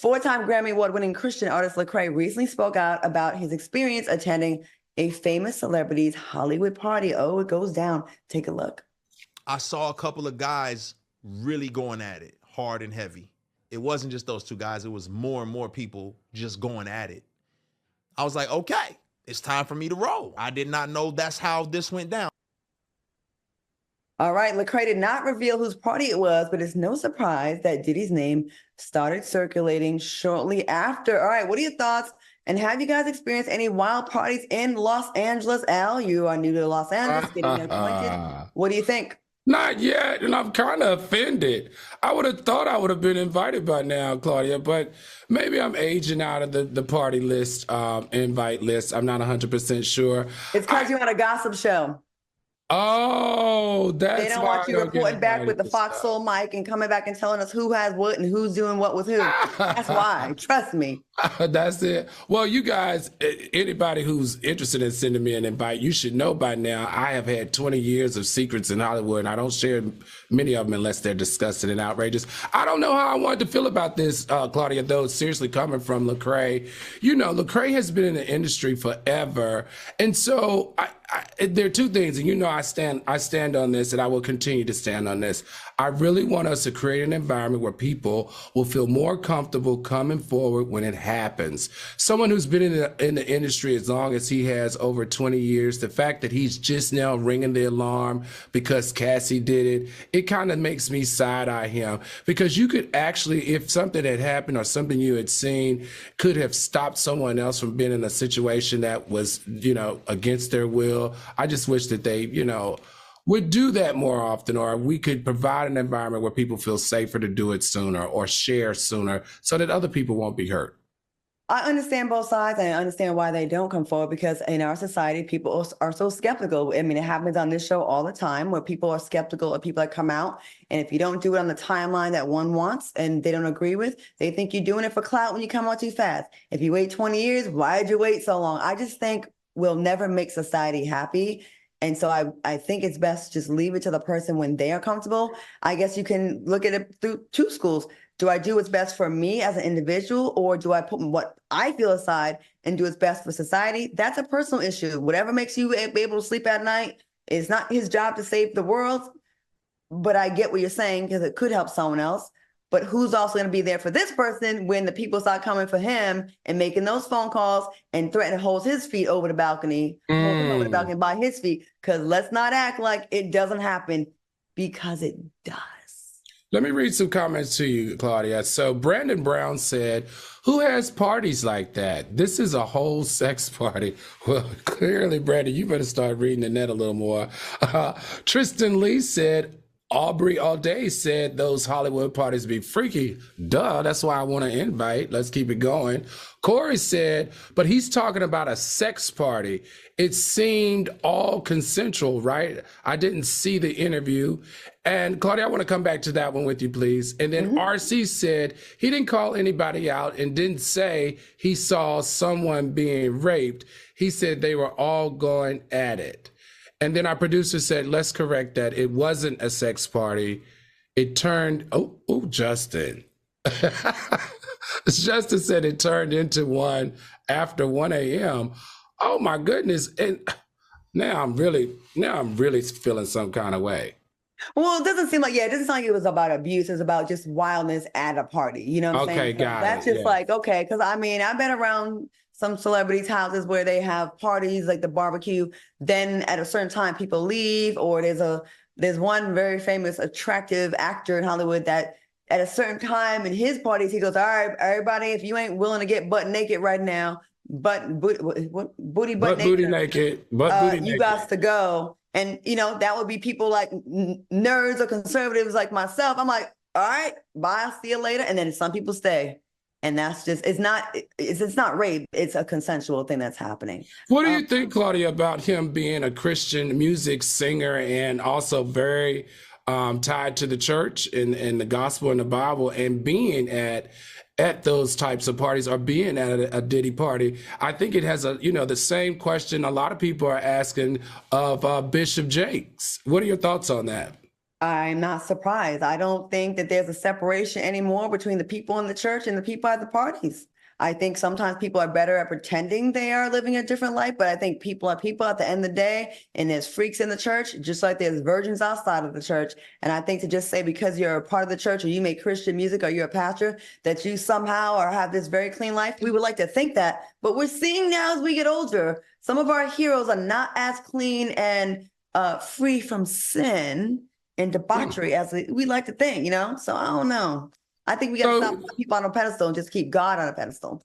Four-time Grammy Award-winning Christian artist Lecrae recently spoke out about his experience attending a famous celebrity's Hollywood party. Oh, it goes down. Take a look. I saw a couple of guys really going at it hard and heavy. It wasn't just those two guys. It was more and more people just going at it. I was like, okay, it's time for me to roll. I did not know that's how this went down. All right, Lecrae did not reveal whose party it was, but it's no surprise that Diddy's name started circulating shortly after. All right, what are your thoughts? And have you guys experienced any wild parties in Los Angeles? Al, you are new to Los Angeles, getting acquainted. What do you think? Not yet, and I'm kind of offended. I would have thought I would have been invited by now, Claudia, but maybe I'm aging out of the party list, invite list. I'm not 100% sure. It's because you're on a gossip show. Oh, that's they don't why want you reporting back with the Fox Soul mic and coming back and telling us who has what and who's doing what with who. That's why. Trust me. That's it. Well, you guys, anybody who's interested in sending me an invite, you should know by now I have had 20 years of secrets in Hollywood, and I don't share many of them unless they're disgusting and outrageous. I don't know how I wanted to feel about this, Claudia, though, seriously coming from Lecrae. You know, Lecrae has been in the industry forever. And so there are two things, and you know I stand on this, and I will continue to stand on this. I really want us to create an environment where people will feel more comfortable coming forward when it happens. Someone who's been in the industry as long as he has, over 20 years, the fact that he's just now ringing the alarm because Cassie did it, it kind of makes me side-eye him, because you could actually, if something had happened or something you had seen could have stopped someone else from being in a situation that was, you know, against their will. I just wish that they, you know, would do that more often, or we could provide an environment where people feel safer to do it sooner or share sooner so that other people won't be hurt. I understand both sides, and I understand why they don't come forward, because in our society, people are so skeptical. I mean, it happens on this show all the time where people are skeptical of people that come out. And if you don't do it on the timeline that one wants and they don't agree with, they think you're doing it for clout when you come out too fast. If you wait 20 years, why did you wait so long? I just think we'll never make society happy. And so I think it's best to just leave it to the person when they are comfortable. I guess you can look at it through two schools. Do I do what's best for me as an individual, or do I put what I feel aside and do what's best for society? That's a personal issue. Whatever makes you be able to sleep at night, it's not his job to save the world. But I get what you're saying, because it could help someone else. But who's also going to be there for this person when the people start coming for him and making those phone calls and threatening to hold his feet over the balcony, hold him over the balcony by his feet? Because let's not act like it doesn't happen, because it does. Let me read some comments to you, Claudia. So Brandon Brown said, who has parties like that? This is a whole sex party. Well, clearly, Brandon, you better start reading the net a little more. Tristan Lee said, Aubrey all day said those Hollywood parties be freaky. Duh, that's why I want to invite. Let's keep it going. Corey said, but he's talking about a sex party. It seemed all consensual, right? I didn't see the interview. And Claudia, I want to come back to that one with you, please. And then RC said he didn't call anybody out and didn't say he saw someone being raped. He said they were all going at it. And then our producer said, let's correct that. It wasn't a sex party. It turned, Justin. Justin said it turned into one after 1 a.m. Oh my goodness. And now I'm really feeling some kind of way. Well, it doesn't seem like it was about abuse. It's about just wildness at a party. You know what I'm saying? Okay, got it. That's just like, okay, because I mean, I've been around some celebrities' houses where they have parties like the barbecue. Then at a certain time, people leave, or there's one very famous, attractive actor in Hollywood that at a certain time in his parties, he goes, all right, everybody, if you ain't willing to get butt naked right now, booty naked, you got to go. And, you know, that would be people like nerds or conservatives like myself. I'm like, all right, bye, I'll see you later. And then some people stay. And that's just, it's not rape. It's a consensual thing that's happening. What do you think, Claudia, about him being a Christian music singer and also very tied to the church and the gospel and the Bible, and being at those types of parties, or being at a Diddy party? I think it has the same question a lot of people are asking of Bishop Jakes. What are your thoughts on that? I'm not surprised. I don't think that there's a separation anymore between the people in the church and the people at the parties. I think sometimes people are better at pretending they are living a different life, but I think people are people at the end of the day, and there's freaks in the church, just like there's virgins outside of the church. And I think to just say because you're a part of the church or you make Christian music or you're a pastor, that you somehow or have this very clean life, we would like to think that. But we're seeing now as we get older, some of our heroes are not as clean and free from sin and debauchery as we like to think, So I don't know. I think we got to stop putting people on a pedestal and just keep God on a pedestal.